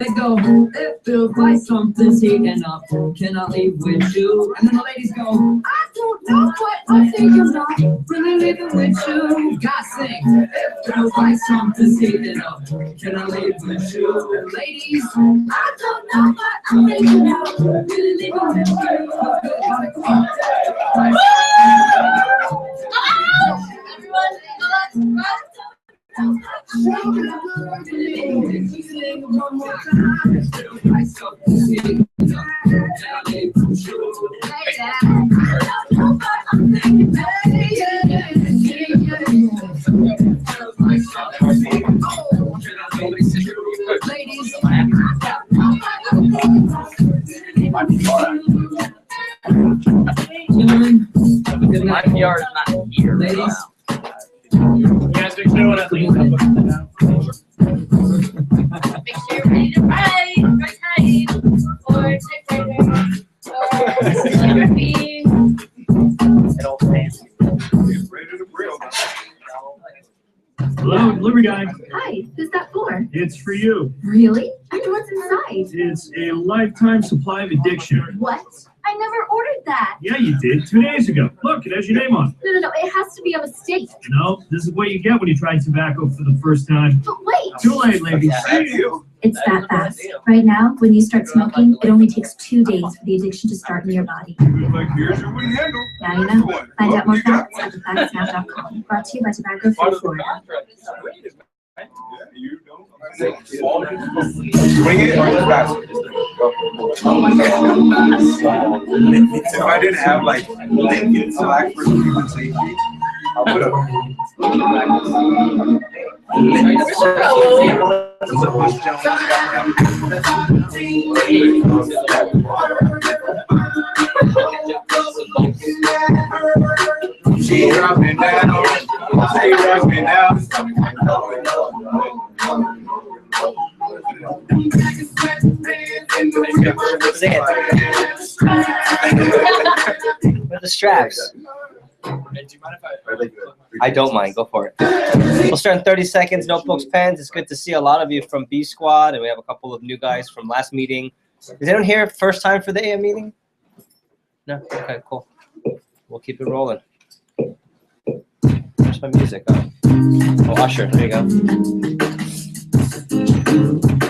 They go, it feels like something's heating up. Can I leave with you? And then the ladies go, I don't know what I'm thinking of. Really leaving with you. God sing, it feels like something's heating up. Can I leave with you? And ladies, I don't know what I'm thinking of. Really leaving with you. My PR is not here. Ladies. You guys make sure at least I'm looking at that. Make sure you're ready to write, or type, or typewriter, or calligraphy. It all fancy. Hello, delivery guy. Hi, who's that for? It's for you. Really? And what's inside? It's a lifetime supply of addiction. What? I never ordered that. Yeah, you did 2 days ago. Look, it has your name on it. No, it has to be a mistake. No, this is what you get when you try tobacco for the first time. But wait! Too late, ladies. It's that fast. Right now, when you start smoking, it only takes 2 days for the addiction to start in your body. Like here's your wooden handle. Now you know. Find out more facts at thefactsnow.com. Brought to you by Tobacco Free Florida. Swing it or fast. If I didn't have like Lincoln Slack for human safety, I would have. She dropping down. She dropping down. Where the straps? I don't mind. Go for it. We'll start in 30 seconds. Notebooks, pens. It's good to see a lot of you from B Squad, and we have a couple of new guys from last meeting. Is anyone here first time for the AM meeting? No? Okay, cool. We'll keep it rolling. Where's my music? Oh, Usher. There you go.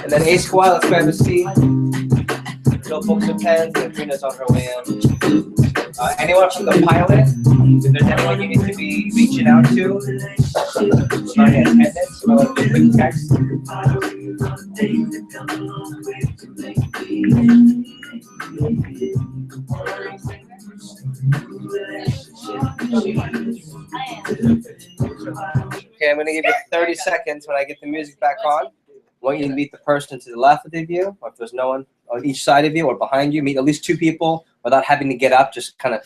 And then A Squad, let's grab a seat. Notebooks and pens. Katrina's on her way in. Anyone from the pilot? If there's anyone you need to be reaching out to, not in attendance, or a quick text. Okay, I'm going to give you 30 seconds when I get the music back on. I want you to meet the person to the left of you, or if there's no one on each side of you or behind you, meet at least 2 people without having to get up, just kind of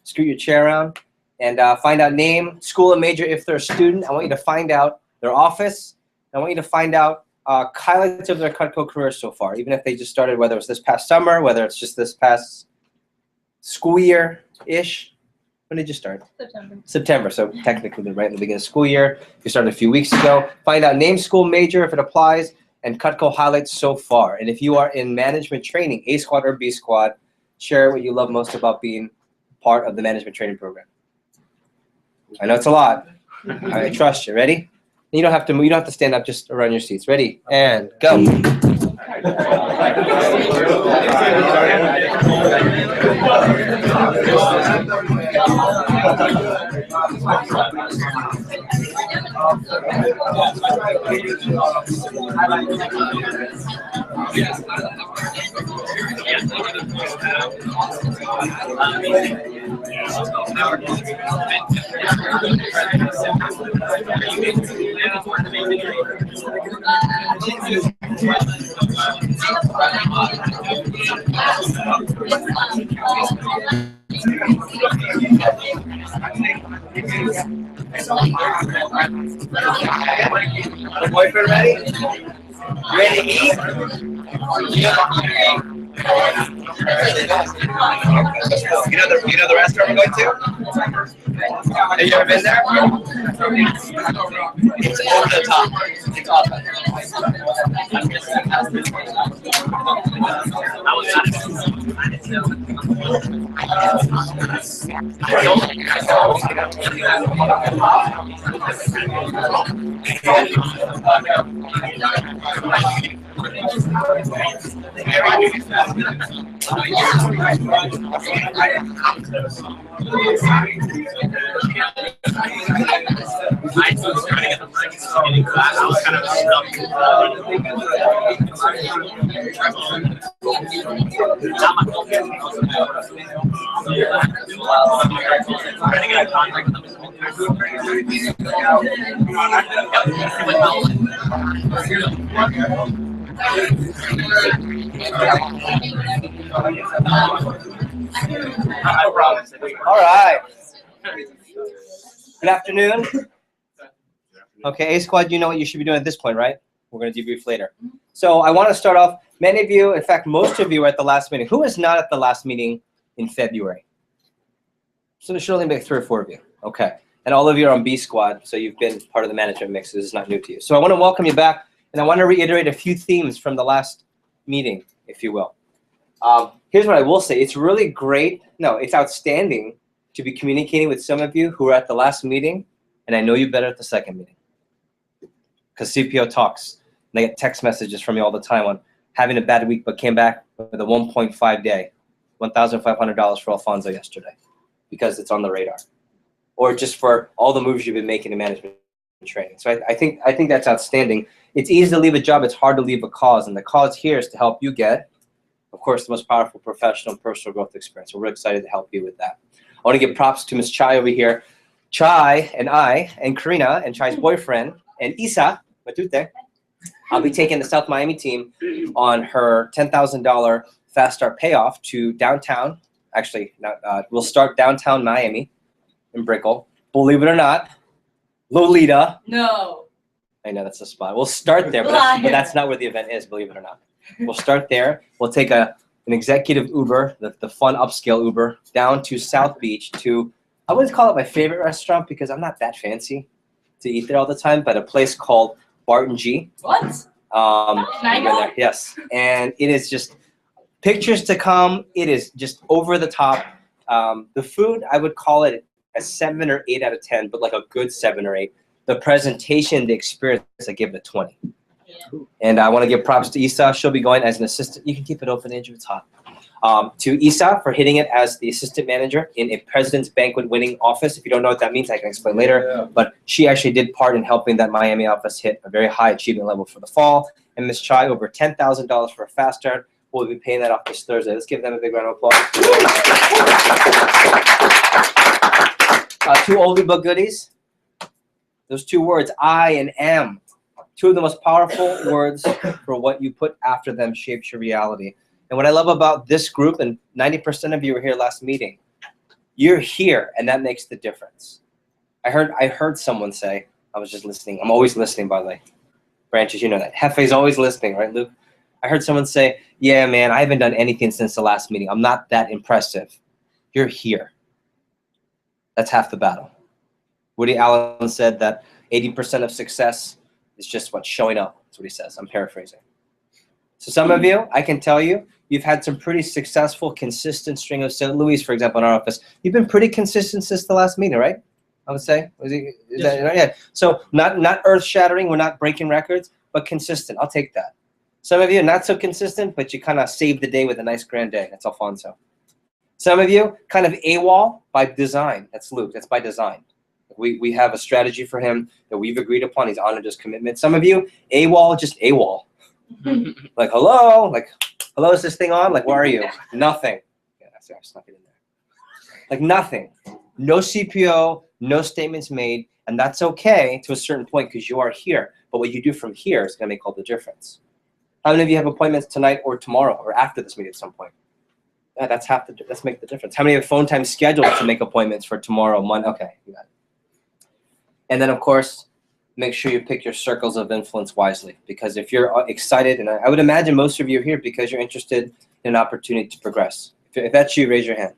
scoot your chair around. And find out name, school, and major if they're a student. I want you to find out their office. I want you to find out highlights of their Cutco career so far, even if they just started, whether it's this past summer, whether it's just this past school year-ish. When did you start? September, so technically right in the beginning of school year. You started a few weeks ago. Find out name, school, major if it applies, and Cutco highlights so far. And if you are in management training, A Squad or B Squad, share what you love most about being part of the management training program. I know it's a lot. I trust you. Ready? You don't have to stand up, just around your seats. Ready? And go. The boyfriend ready? Ready to eat? You know the restaurant we're going to? Have you ever been there? It's over the top. It's awesome. All right. Good afternoon. Okay, A Squad, you know what you should be doing at this point, right? We're going to debrief later. So I want to start off, many of you, in fact, most of you were at the last meeting. Who was not at the last meeting in February? So there should only be 3 or 4 of you. Okay. And all of you are on B Squad, so you've been part of the management mix. This is not new to you. So I want to welcome you back, and I want to reiterate a few themes from the last meeting, if you will. Here's what I will say. It's really great. No, it's outstanding to be communicating with some of you who were at the last meeting, and I know you better at the second meeting. Because CPO talks, and I get text messages from you all the time on having a bad week, but came back with a 1.5 day, $1,500 for Alfonso yesterday, because it's on the radar. Or just for all the moves you've been making in management training. So I think that's outstanding. It's easy to leave a job. It's hard to leave a cause. And the cause here is to help you get, of course, the most powerful professional and personal growth experience. So we're excited to help you with that. I want to give props to Ms. Chai over here. Chai and I and Karina and Chai's boyfriend and Isa Matute, I'll be taking the South Miami team on her $10,000 fast start payoff to downtown. Actually, we'll start downtown Miami in Brickell. Believe it or not, Lolita. No. I know that's the spot. We'll start there, but that's not where the event is, believe it or not. We'll start there. We'll take an executive Uber, the fun upscale Uber, down to South Beach to, I wouldn't call it my favorite restaurant because I'm not that fancy to eat there all the time, but a place called Barton G. What? Can I go there? Yes. And it is just pictures to come. It is just over the top. The food, I would call it a 7 or 8 out of 10, but like a good 7 or 8. The presentation, the experience, I give it a 20. Yeah. And I want to give props to Isa. She'll be going as an assistant. You can keep it open, Andrew. It's hot. To Isa for hitting it as the assistant manager in a President's Banquet winning office. If you don't know what that means, I can explain later. Yeah. But she actually did part in helping that Miami office hit a very high achievement level for the fall. And Ms. Chai, over $10,000 for a fast start. We'll be paying that off this Thursday. Let's give them a big round of applause. 2 oldie but goodies. Those 2 words, I and am. 2 of the most powerful words for what you put after them shapes your reality. And what I love about this group, and 90% of you were here last meeting, you're here, and that makes the difference. I heard someone say, I was just listening. I'm always listening, by the way. Branches, you know that. Hefe's always listening, right, Luke? I heard someone say, yeah, man, I haven't done anything since the last meeting. I'm not that impressive. You're here. That's half the battle. Woody Allen said that 80% of success is just what, showing up. That's what he says. I'm paraphrasing. So some of you, I can tell you, you've had some pretty successful, consistent string of sales. Luis, for example, in our office, you've been pretty consistent since the last meeting, right? I would say. Yeah. So not earth-shattering. We're not breaking records, but consistent. I'll take that. Some of you, not so consistent, but you kind of saved the day with a nice grand day. That's Alfonso. Some of you, kind of AWOL by design. That's Luke. That's by design. We have a strategy for him that we've agreed upon. He's honored his commitment. Some of you, AWOL, just AWOL. Like, hello? Like, hello, is this thing on? Like, where are you? Nothing. Yeah, I snuck it in there. Like, nothing. No CPO, no statements made, and that's okay to a certain point because you are here. But what you do from here is going to make all the difference. How many of you have appointments tonight or tomorrow or after this meeting at some point? Yeah, let's make the difference. How many have phone time scheduled to make appointments for tomorrow, Monday? Okay, you got it. And then, of course, make sure you pick your circles of influence wisely. Because if you're excited, and I would imagine most of you are here because you're interested in an opportunity to progress. If that's you, raise your hand.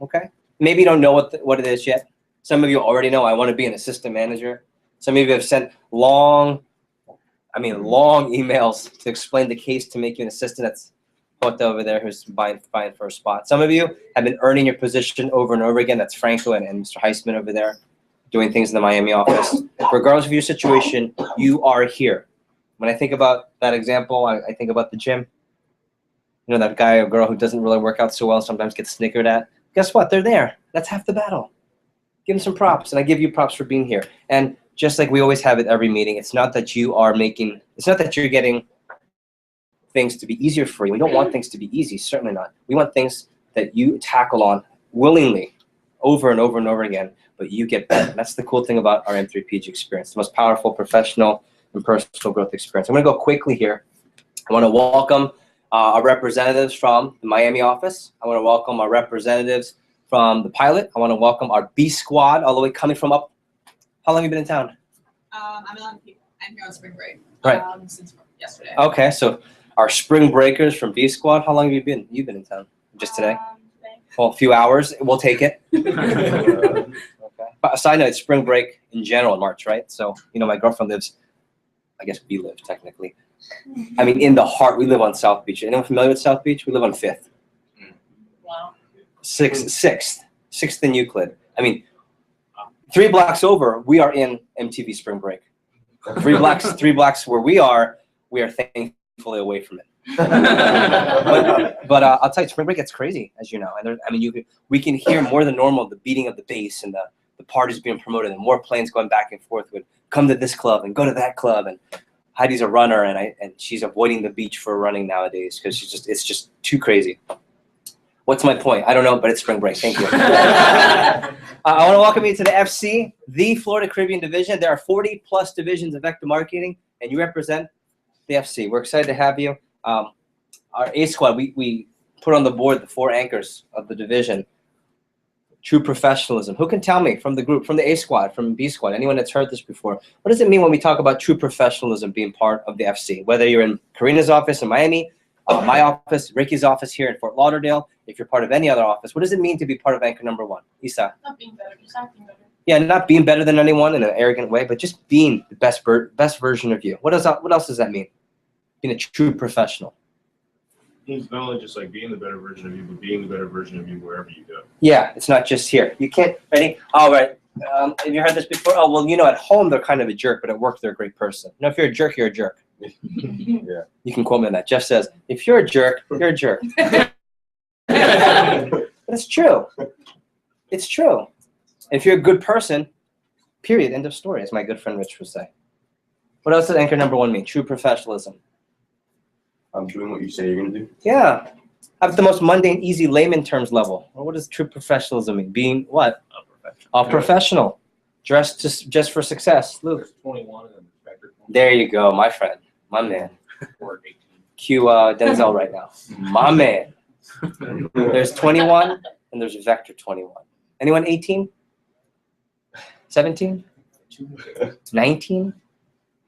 Okay? Maybe you don't know what it is yet. Some of you already know, I want to be an assistant manager. Some of you have sent long emails to explain the case to make you an assistant. Pota over there who's vying for a spot. Some of you have been earning your position over and over again. That's Franco and Mr. Heisman over there doing things in the Miami office. Regardless of your situation, you are here. When I think about that example, I think about the gym. You know, that guy or girl who doesn't really work out so well, sometimes gets snickered at. Guess what? They're there. That's half the battle. Give them some props, and I give you props for being here. And just like we always have at every meeting, it's not that you're getting things to be easier for you. We don't want things to be easy, certainly not. We want things that you tackle on willingly over and over and over again, but you get better. That's the cool thing about our M3PG experience, the most powerful professional and personal growth experience. I'm going to go quickly here. I want to welcome our representatives from the Miami office. I want to welcome our representatives from the pilot. I want to welcome our B squad all the way coming from up. How long have you been in town? I'm here on spring break. Right. Since yesterday. Okay, so our spring breakers from B squad. How long have you been? You've been in town? Just today? Well, a few hours. We'll take it. Okay. But side note, it's spring break in general in March, right? So, you know, my girlfriend lives, I guess we live technically. I mean, in the heart, we live on South Beach. Anyone familiar with South Beach? We live on 5th. Wow. 6th in Euclid. I mean, 3 blocks over, we are in MTV spring break. 3 blocks where we are thankfully away from it. but I'll tell you, spring break gets crazy, as you know. And we can hear more than normal the beating of the bass and the parties being promoted, and more planes going back and forth would come to this club and go to that club. And Heidi's a runner, and she's avoiding the beach for running nowadays because it's just too crazy. What's my point? I don't know, but it's spring break. Thank you. I want to welcome you to the FC, the Florida Caribbean division. There are 40 plus divisions of Vector Marketing, and you represent the FC. We're excited to have you. Our A squad, we put on the board the 4 anchors of the division. True professionalism. Who can tell me from the group, from the A squad, from B squad, anyone that's heard this before? What does it mean when we talk about true professionalism being part of the FC? Whether you're in Karina's office in Miami, my office, Ricky's office here in Fort Lauderdale, if you're part of any other office, what does it mean to be part of anchor number 1? Isa? Not being better, just acting better. Yeah, not being better than anyone in an arrogant way, but just being the best version of you. What else does that mean? Being a true professional. It's not only just like being the better version of you, but being the better version of you wherever you go. Yeah, it's not just here. You can't, ready? All right. Have you heard this before? Oh, well, you know, at home, they're kind of a jerk, but at work, they're a great person. You know, if you're a jerk, you're a jerk. Yeah. You can quote me on that. Jeff says, if you're a jerk, you're a jerk. But it's true. It's true. If you're a good person, period, end of story, as my good friend Rich would say. What else does anchor number 1 mean? True professionalism. I'm doing what you say you're going to do. Yeah. Have the most mundane, easy layman terms level. Well, what does true professionalism mean? Being what? A professional. Dressed just for success. Luke. 21 and then There you go, my friend. My man. Cue Denzel right now. My man. There's 21 and there's Vector 21. Anyone 18? 17? 19?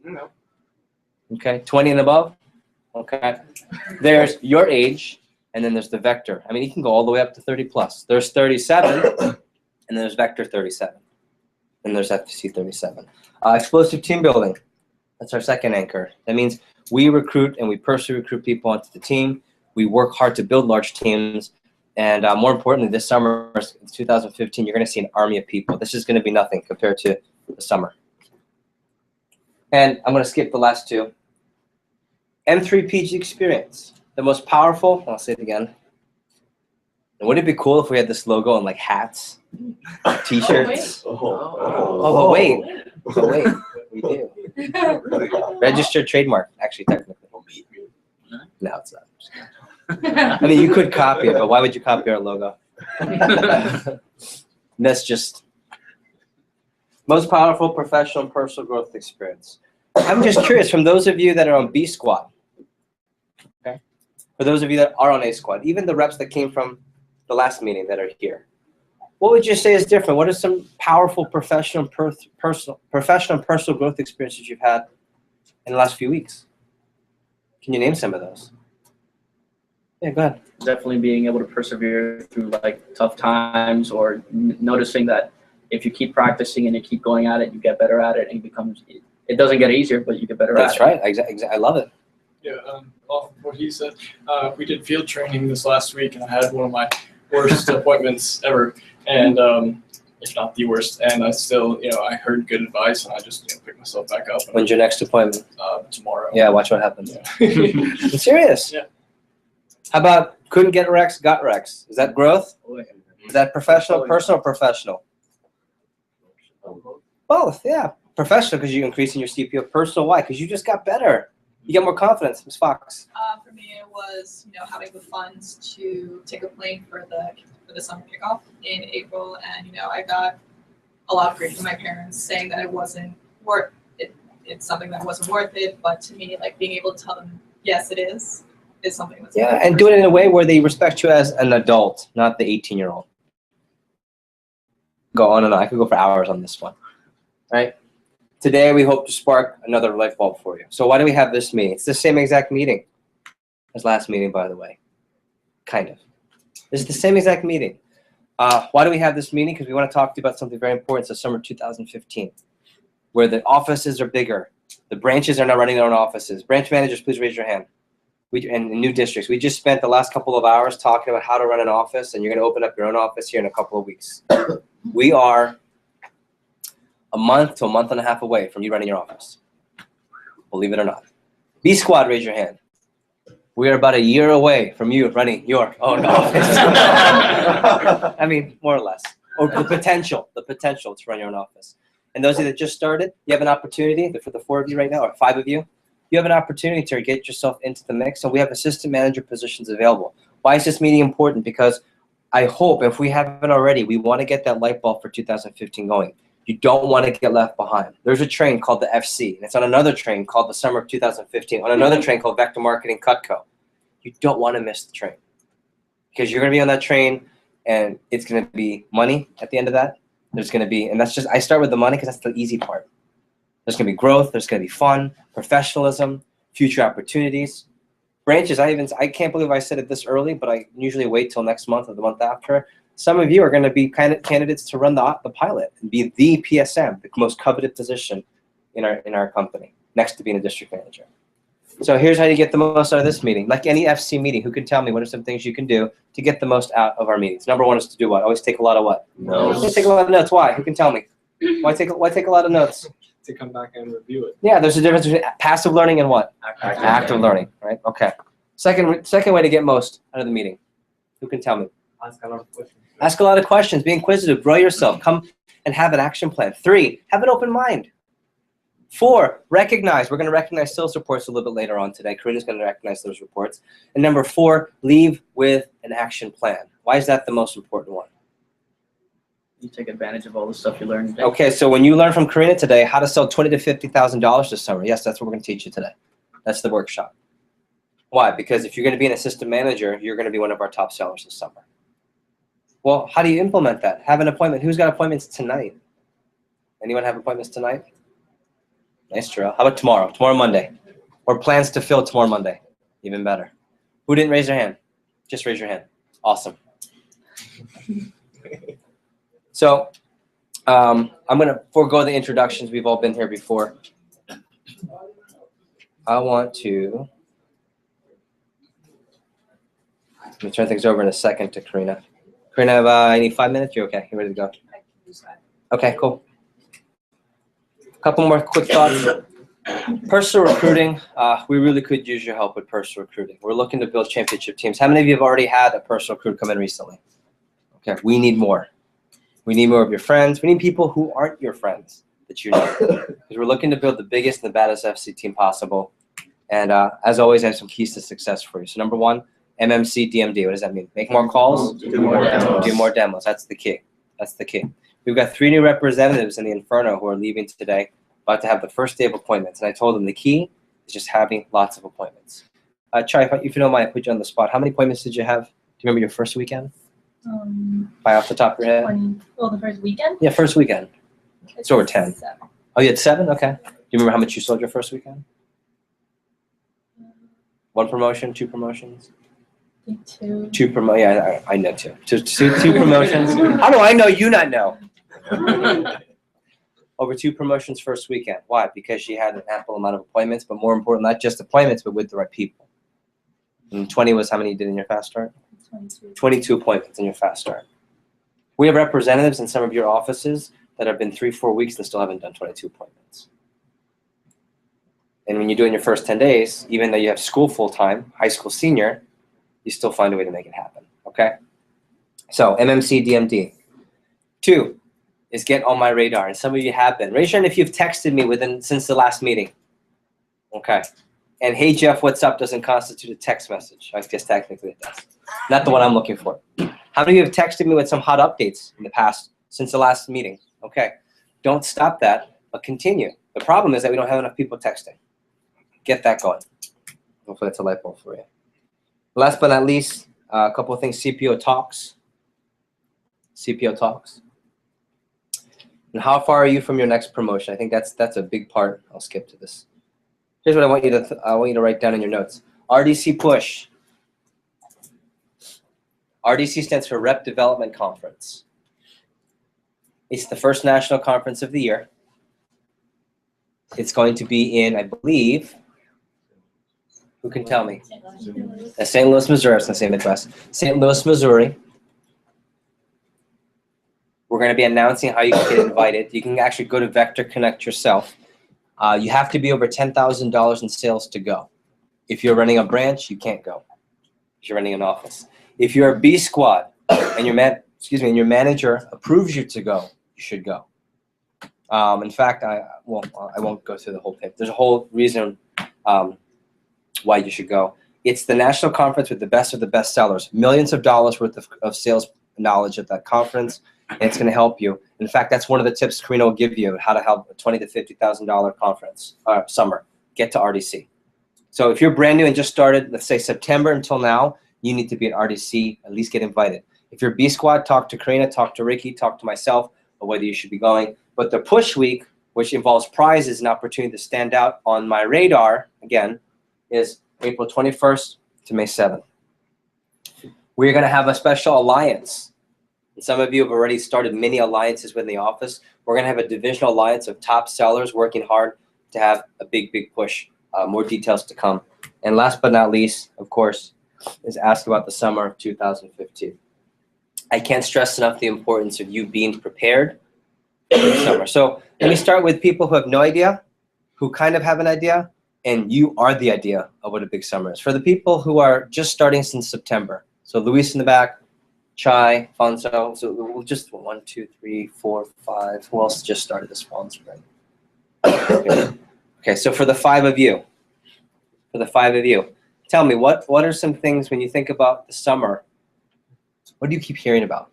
No. Okay, 20 and above? Okay. There's your age, and then there's the Vector. I mean, you can go all the way up to 30 plus. There's 37, and then there's Vector 37. And there's FC 37. Explosive team building. That's our second anchor. That means we recruit and we personally recruit people onto the team. We work hard to build large teams. And more importantly, this summer, 2015, you're going to see an army of people. This is going to be nothing compared to the summer. And I'm going to skip the last 2. M3PG experience, the most powerful, I'll say it again. And wouldn't it be cool if we had this logo on like hats, t-shirts? Oh, wait, we do. Registered trademark, actually, technically. No, it's not. I mean, you could copy it, but why would you copy our logo? That's just most powerful professional and personal growth experience. I'm just curious, from those of you that are on B squad, okay, for those of you that are on A squad, even the reps that came from the last meeting that are here, what would you say is different? What are some powerful professional and personal growth experiences you've had in the last few weeks? Can you name some of those? Yeah, go ahead. Definitely being able to persevere through like tough times, or noticing that if you keep practicing and you keep going at it, you get better at it, and it doesn't get easier, but you get better at it. That's right. Exactly. I love it. Off of what he said, we did field training this last week, and I had one of my worst appointments ever, and if not the worst. And I still, I heard good advice, and I just picked myself back up. When's your next appointment? Tomorrow. Yeah, watch what happens. Yeah. I'm serious. Yeah. How about couldn't get Rex, got Rex? Is that growth? Is that professional, personal, or professional? Both, yeah. Professional because you're increasing your CPO. Personal, why? Because you just got better. You get more confidence. Ms. Fox. For me, it was having the funds to take a plane for the summer kickoff in April, and I got a lot of grief from my parents saying that it wasn't worth it. It's something that wasn't worth it, but to me, like being able to tell them yes, it is something that's and do it in a way where they respect you as an adult, not the 18-year-old. Go on and on. I could go for hours on this one. Right? Today, we hope to spark another light bulb for you. So why do we have this meeting? It's the same exact meeting as last meeting, by the way. Kind of. This is the same exact meeting. Why do we have this meeting? Because we want to talk to you about something very important. It's the summer 2015, where the offices are bigger. The branches are not running their own offices. Branch managers, please raise your hand. In new districts. We just spent the last couple of hours talking about how to run an office, and you're going to open up your own office here in a couple of weeks. We are a month to a month and a half away from you running your office. Believe it or not. B Squad, raise your hand. We are about a year away from you running your own office. I mean, more or less. Or the potential to run your own office. And those of you that just started, you have an opportunity, for the 4 of you right now, or 5 of you, you have an opportunity to get yourself into the mix. So we have assistant manager positions available. Why is this meeting important? Because I hope, if we haven't already, we want to get that light bulb for 2015 going. You don't want to get left behind. There's a train called the FC, and it's on another train called the summer of 2015, on another train called Vector Marketing Cutco. You don't want to miss the train, because you're going to be on that train, and it's going to be money at the end of that. There's going to be, and that's just, I start with the money because that's the easy part. There's going to be growth. There's going to be fun, professionalism, future opportunities. Branches, I can't believe I said it this early, but I usually wait till next month or the month after. Some of you are going to be candidates to run the pilot and be the PSM, the most coveted position in our company, next to being a district manager. So here's how you get the most out of this meeting. Like any FC meeting, who can tell me what are some things you can do to get the most out of our meetings? Number one is to do what? Always take a lot of what? Notes. Take a lot of notes. Why? Who can tell me? Why take a lot of notes? To come back and review it. Yeah, there's a difference between passive learning and what? Active learning, right? Okay. Second way to get most out of the meeting. Who can tell me? Ask a lot of questions. Ask a lot of questions. Be inquisitive. Grow yourself. Come and have an action plan. 3, have an open mind. 4, recognize. We're going to recognize sales reports a little bit later on today. Karina's going to recognize those reports. And number 4, leave with an action plan. Why is that the most important one? You take advantage of all the stuff you learned today. Okay, so when you learn from Karina today how to sell $20,000 to $50,000 this summer, yes, that's what we're going to teach you today. That's the workshop. Why? Because if you're going to be an assistant manager, you're going to be one of our top sellers this summer. Well, how do you implement that? Have an appointment. Who's got appointments tonight? Anyone have appointments tonight? Nice, Terrell. How about tomorrow? Tomorrow, Monday. Or plans to fill tomorrow, Monday. Even better. Who didn't raise their hand? Just raise your hand. Awesome. So I'm going to forego the introductions. We've all been here before. I want to let me turn things over in a second to Karina. Karina, I need 5 minutes. You're okay. You're ready to go. Okay, cool. A couple more quick thoughts. Personal recruiting. We really could use your help with personal recruiting. We're looking to build championship teams. How many of you have already had a personal recruit come in recently? Okay, we need more. We need more of your friends. We need people who aren't your friends that you know. Because we're looking to build the biggest and the baddest FC team possible. And as always, I have some keys to success for you. So number 1, MMC DMD. What does that mean? Make more calls. Do more demos. Do more demos. That's the key. That's the key. We've got 3 new representatives in the Inferno who are leaving today, about to have the first day of appointments. And I told them the key is just having lots of appointments. Chai, if you don't mind, I put you on the spot. How many appointments did you have? Do you remember your first weekend? By off the top of your head? 20. Well, the first weekend? Yeah, first weekend. It's over 10. 7. Oh, you had 7? Okay. Do you remember how much you sold your first weekend? 1 promotion, 2 promotions? I think 2. 2 yeah, I know 2. Two promotions. How do I know you not know? over 2 promotions first weekend. Why? Because she had an ample amount of appointments, but more important, not just appointments, but with the right people. And 20 was how many you did in your fast start? 22 appointments in your fast start. We have representatives in some of your offices that have been 3-4 weeks and still haven't done 22 appointments. And when you do it in your first 10 days, even though you have school full-time, high school senior, you still find a way to make it happen, okay? So MMC, DMD. 2 is get on my radar, and some of you have been. Raise your hand if you've texted me since the last meeting, okay? And hey Jeff, what's up doesn't constitute a text message. I guess technically it does. Not the one I'm looking for. How many of you have texted me with some hot updates in the past since the last meeting? Okay, don't stop that, but continue. The problem is that we don't have enough people texting. Get that going. Hopefully that's a light bulb for you. Last but not least, a couple of things, CPO talks. CPO talks. And how far are you from your next promotion? I think that's a big part. I'll skip to this. Here's what I want you to write down in your notes. RDC push. RDC stands for Rep Development Conference. It's the first national conference of the year. It's going to be in, I believe, who can tell me? St. Louis, Missouri. I was going to say Midwest. St. Louis, Missouri. We're going to be announcing how you can get invited. You can actually go to Vector Connect yourself. You have to be over $10,000 in sales to go. If you're running a branch, you can't go. If you're running an office. If you're a B squad and your manager approves you to go, you should go. In fact, I won't go through the whole thing. There's a whole reason why you should go. It's the national conference with the best of the best sellers. Millions of dollars worth of sales knowledge at that conference, and it's going to help you. In fact, that's one of the tips Karina will give you, how to help a $20,000 to $50,000 conference summer. Get to RDC. So if you're brand new and just started, let's say September until now, you need to be at RDC, at least get invited. If you're B squad, talk to Karina, talk to Ricky, talk to myself, or whether you should be going. But the push week, which involves prizes and opportunity to stand out on my radar, again, is April 21st to May 7th. We're going to have a special alliance. And some of you have already started mini alliances within the office. We're going to have a divisional alliance of top sellers working hard to have a big, big push. More details to come. And last but not least, of course, is ask about the summer of 2015. I can't stress enough the importance of you being prepared for the summer. So let me start with people who have no idea, who kind of have an idea, and you are the idea of what a big summer is. For the people who are just starting since September, so Luis in the back, Chai, Fonso, so we'll just 1, 2, 3, 4, 5. Who else just started this fall and spring? Okay, so for the 5 of you, tell me what are some things when you think about the summer, what do you keep hearing about?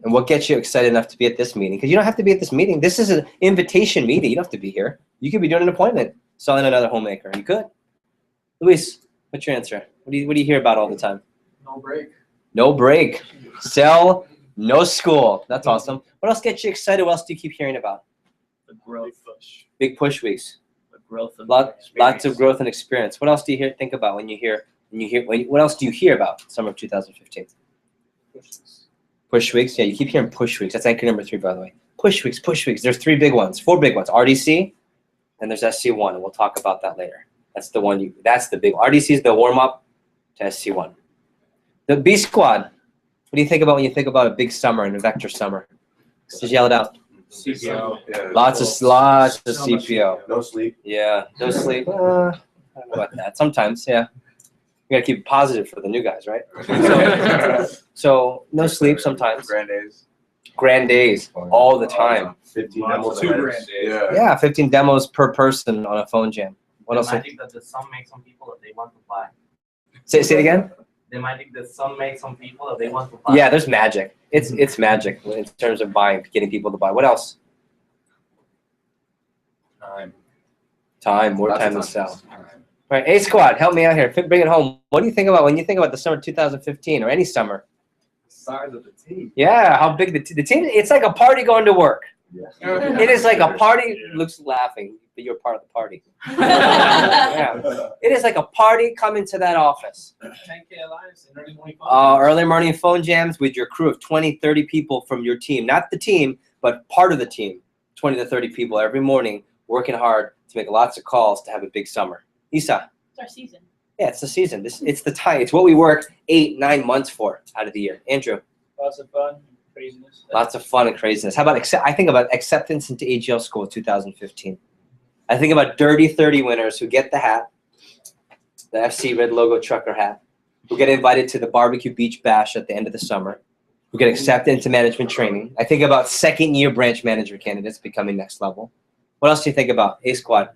And what gets you excited enough to be at this meeting? Because you don't have to be at this meeting. This is an invitation meeting. You don't have to be here. You could be doing an appointment, selling another homemaker. You could. Luis, what's your answer? What do you hear about all the time? No break. No break. Sell, no school. That's awesome. What else gets you excited? What else do you keep hearing about? The growth push. Big push weeks. The growth of Lots of growth and experience. What else do you think about when you hear what else do you hear about summer of 2015? Push weeks. Yeah, you keep hearing push weeks. That's anchor number 3, by the way. Push weeks, push weeks. There's 4 big ones. RDC, and there's SC1, and we'll talk about that later. That's the one that's the big one. RDC is the warm-up to SC1. The B squad. What do you think about when you think about a big summer and a vector summer? Just yell it out. CPO. Yeah, Lots of CPO. No sleep. Yeah, no sleep. I don't know about that. Sometimes, yeah. You gotta keep it positive for the new guys, right? So no sleep sometimes. Grand days all the time. 15 demos. 2 grand. Yeah, 15 demos per person on a phone jam. What else? They might think that the sun makes some people that they want to buy. Say it again. They might think the sun makes some people that they want to buy. Yeah, there's magic. It's magic in terms of getting people to buy. What else? Time. More time to sell. All right, A squad, help me out here. Bring it home. What do you think about when you think about the summer 2015 or any summer? The size of the team. Yeah, how big the team. It's like a party going to work. Yes. It is like a party. Luke's laughing, but you're part of the party. Yeah. It is like a party coming to that office. 10K Alliance and early morning phone. Early morning phone jams with your crew of 20, 30 people from your team. Not the team, but part of the team. 20 to 30 people every morning working hard to make lots of calls to have a big summer. Isa. It's our season. Yeah, it's the season. It's the time. It's what we work 8-9 months for out of the year. Andrew. Lots of fun, craziness. Lots of fun and craziness. How about I think about acceptance into AGL school 2015. I think about Dirty 30 winners who get the hat, the FC red logo trucker hat, who get invited to the barbecue beach bash at the end of the summer, who get accepted into management training. I think about second-year branch manager candidates becoming next level. What else do you think about? A Squad.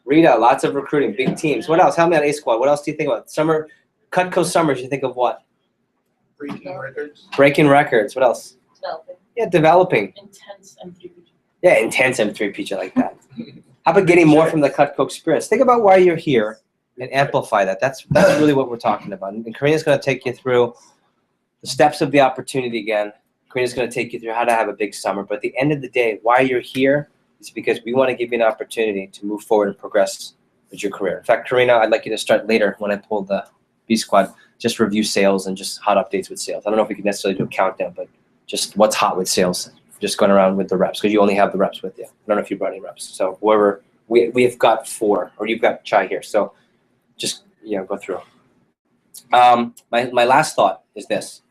Rita, lots of recruiting, big teams. What else? Help me out, A Squad. What else do you think about? Summer, Cutco Summers, you think of what? Breaking records. Breaking records. What else? Developing. Yeah, developing. Intense M3 PG. Yeah, intense M3 PG like that. How about getting more from the Cutco experience? Think about why you're here and amplify that. That's really what we're talking about. And Karina's going to take you through the steps of the opportunity again. Karina's going to take you through how to have a big summer. But at the end of the day, why you're here is because we want to give you an opportunity to move forward and progress with your career. In fact, Karina, I'd like you to start later when I pull the B Squad, just review sales and just hot updates with sales. I don't know if we can necessarily do a countdown, but just what's hot with sales, just going around with the reps, because you only have the reps with you. I don't know if you brought any reps. So whoever, we have got 4, or you've got Chai here. So just, go through. My last thought is this.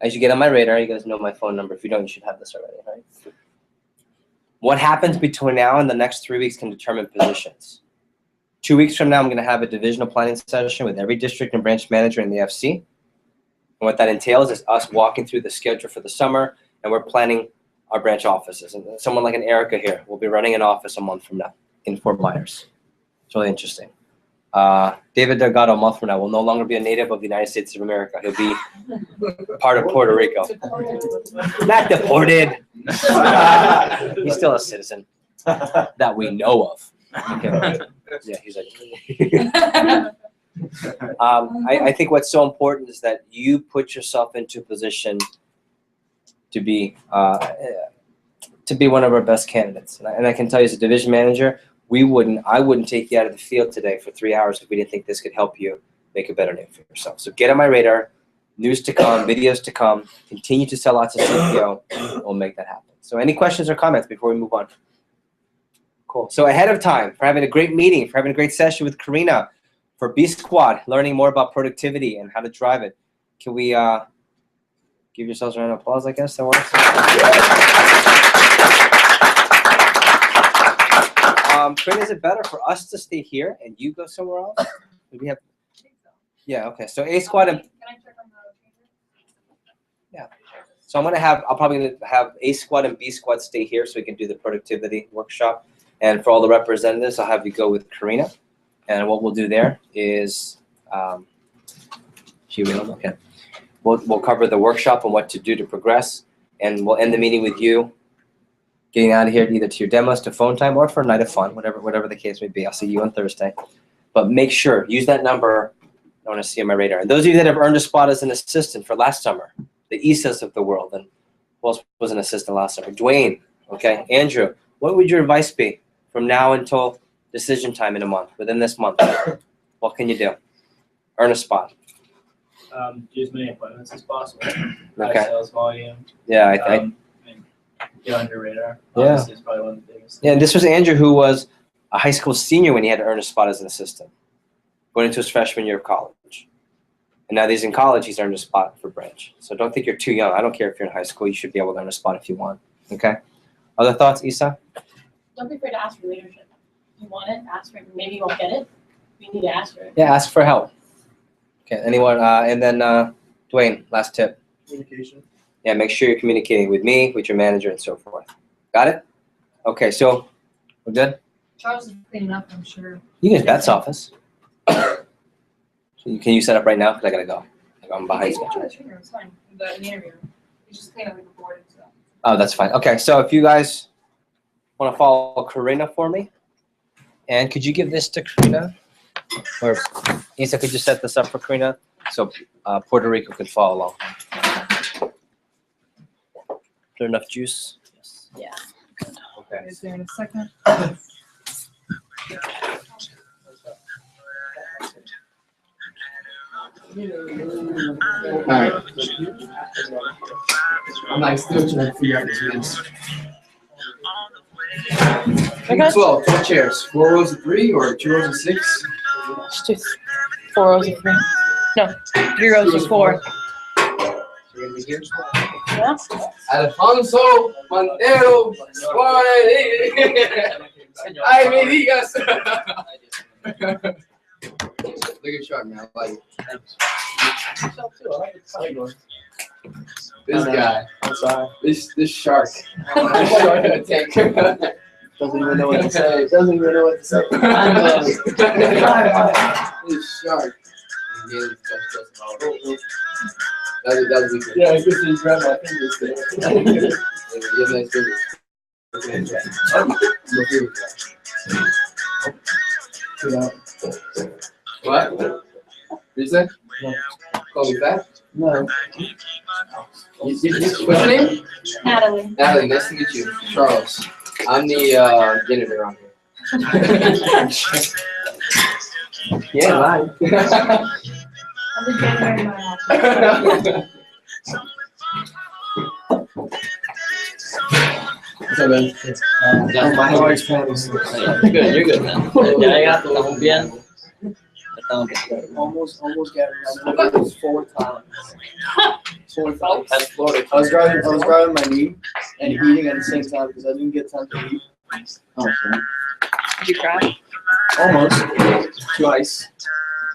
As you get on my radar, you guys know my phone number. If you don't, you should have this already, right? What happens between now and the next 3 weeks can determine positions. 2 weeks from now, I'm going to have a divisional planning session with every district and branch manager in the FC. And what that entails is us walking through the schedule for the summer, and we're planning our branch offices. And someone like an Erica here will be running an office a month from now in Fort Myers. It's really interesting. David Delgado a month from now will no longer be a native of the United States of America. He'll be part of Puerto Rico. Not deported. He's still a citizen that we know of. Okay. Yeah, he's like. I think what's so important is that you put yourself into a position to be one of our best candidates. And I can tell you as a division manager, I wouldn't take you out of the field today for 3 hours if we didn't think this could help you make a better name for yourself. So get on my radar, news to come, videos to come, continue to sell lots of CPO, and we'll make that happen. So any questions or comments before we move on? Cool. So ahead of time, for having a great meeting, for having a great session with Karina, for B Squad, learning more about productivity and how to drive it, can we give yourselves a round of applause, I guess? That works. Karina, is it better for us to stay here and you go somewhere else? Do we have? Yeah. Okay. So A Squad and. Can I check on the? Yeah. So I'll probably have A Squad and B Squad stay here so we can do the productivity workshop. And for all the representatives, I'll have you go with Karina. And what we'll do there is, okay. We'll cover the workshop and what to do to progress, and we'll end the meeting with you getting out of here either to your demos, to phone time, or for a night of fun, whatever the case may be. I'll see you on Thursday. But make sure, use that number I want to see on my radar. And those of you that have earned a spot as an assistant for last summer, the Isas of the world, and who else was an assistant last summer? Dwayne, okay? Andrew, what would your advice be from now until decision time in a month, within this month? What can you do? Earn a spot. Do as many appointments as possible. Okay. High sales volume. Yeah, And get on your radar. Yeah. Obviously, it's probably one of the biggest. Yeah, and this was Andrew, who was a high school senior when he had to earn a spot as an assistant, going into his freshman year of college. And now that he's in college, he's earned a spot for branch. So don't think you're too young. I don't care if you're in high school. You should be able to earn a spot if you want. Okay? Other thoughts, Isa? Don't be afraid to ask for leadership. If you want it, ask for it. Maybe you won't get it. You need to ask for it. Yeah, ask for help. Okay, anyone? And then Dwayne, last tip. Communication. Yeah, make sure you're communicating with me, with your manager, and so forth. Got it? Okay, so we're good? Charles is cleaning up, I'm sure. You can Beth's office. Can you set up right now? Because I got to go. I'm behind schedule. It's fine. The interview. You just clean up like the board and stuff. Oh, that's fine. Okay, so if you guys want to follow Karina for me, and could you give this to Karina? Or Isa, could you set this up for Karina so Puerto Rico could follow along? Is there enough juice? Yes. Yeah. Good. Okay. Is there in a second? Alright. I'm like still trying to figure out this. Okay. 12 chairs. 4 rows of 3 or 2 rows of 6? It's just 4 rows of 3. No, 3 rows of 4. Yeah. Alfonso Montero Suárez. Ay, me digas. Look at Shark, man. I like it. This guy. I'm sorry. This shark. This shark in the tank. Doesn't even know what to say. Doesn't even know what to say. This shark. That was weak. Yeah, I guess you grab my fingers there. You have nice fingers. What? What you say? No. Call me fat? No. What's your name? Natalie. Natalie, nice to meet you. Charles. I'm the janitor around here. Yeah, mine. I'm the janitor in my office. What's up, man? Good, you're good, man. Ya llegaste, estamos bien. Estamos bien. Almost got it. It was 4 times. 4 times. That's Florida. I was driving my knee and eating at the same time because I didn't get time to eat. Oh, sorry. Did you cry? Almost. Twice.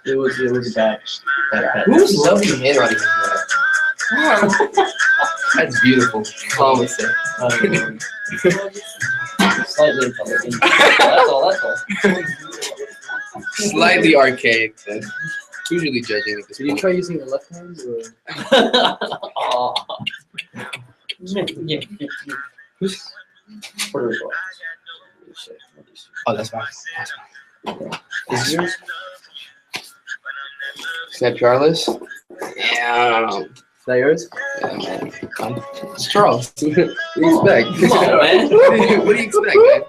It was bad. Who's loving handwriting? That's beautiful. Promise it. Slightly Republican. That's all. Slightly archaic, then. Usually judging at this Did you point. try using your left hand or? Oh. Yeah. Puerto Rico. Oh, that's fine. Is yours? Is that Charles? Yeah, I don't know. Is that yours? Yeah, man. It's Charles. What do you expect? Come on, man. What do you expect, man?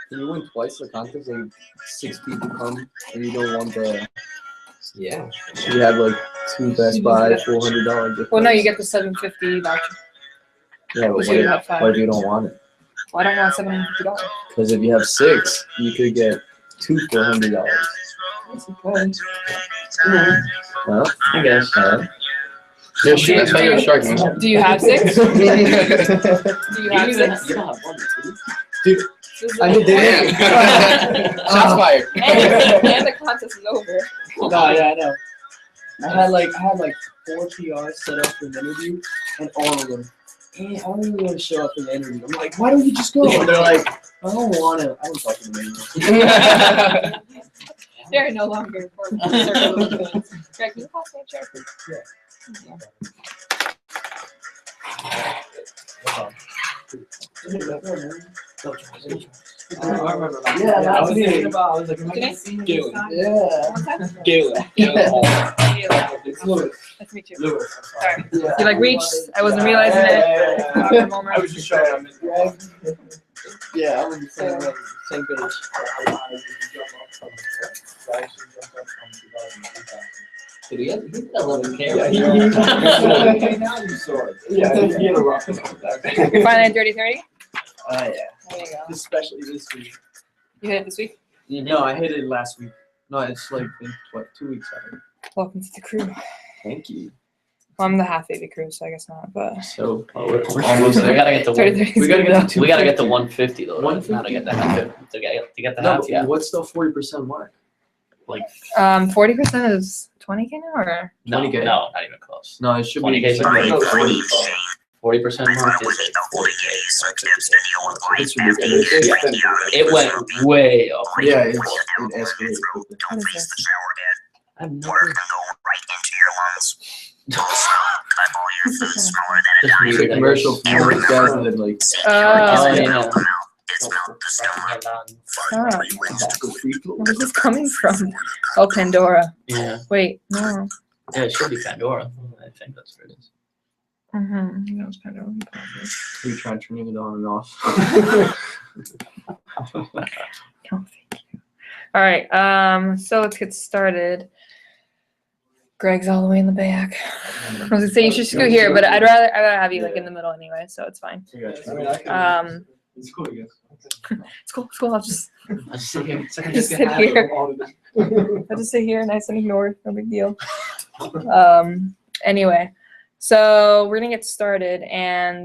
Can you win twice the contest? Like 6 people come and you don't want the. Yeah. You have like 2 Best Buy, $400. Well, no, you get the $750 voucher. Yeah, but Which you have 5. what if you don't want it? Well, I don't want $750. Because if you have 6, you could get 2 for $100. Well, I guess. Yeah, shoot, that's why you're a shark, man. Do you have 6? Do you have 6? You don't have 1, dude, I did Damn. Shots fired. And the contest is over. No, yeah, I know. I had like 4 PRs set up for an interview, and all of them. Hey, I don't really want to show up for the interview. I'm like, why don't you just go? And they're like, I don't want to. I don't talk to them anymore. They're no longer part of the circle of influence. Greg, can you pass me a chair, please? Yeah, I was thinking about. I was like, am I gonna see Galen. Yeah. Galen. It's Lewis. Nice to meet you. Lewis. Sorry. You like reached? I wasn't realizing it. I was just showing him. Yeah, I'm in the same page. Did he have a little Yeah, camera? now you saw it. Yeah, he had a rock. You're finally at Dirty 30? Yeah. There you go. Especially this week. You hit it this week? No, I hit it last week. No, it's like been, 2 weeks already. Welcome to the crew. Thank you. Well, I'm the half baby crew, so I guess not. But So We're almost. We gotta get to 30, we gotta get to We gotta get to 150 though. 150? Not to get the half. To get the no, half, but yeah. what's the 40% mark? Like 40% is 20K now, or no, 20K. no, not even close. No, it should 20K be is like 40. 40% mark is It it went way up. Yeah, it escalated quickly. what is this? I've never It's a commercial for those guys that like Oh, yeah. Where is this coming from? Oh, Pandora. Yeah. Wait, no. Yeah, it should be Pandora. I think that's where it is. Mm-hmm. That was Pandora. we try turning it on and off. Oh, thank you. All right. So let's get started. Greg's all the way in the back. I was gonna say you should scoot here, but I'd rather have you like in the middle anyway, so it's fine. It's cool, I guess. It's cool. It's cool. I'll just Second Just sit here. I'll just sit here, nice and ignored. No big deal. Anyway, so we're gonna get started, and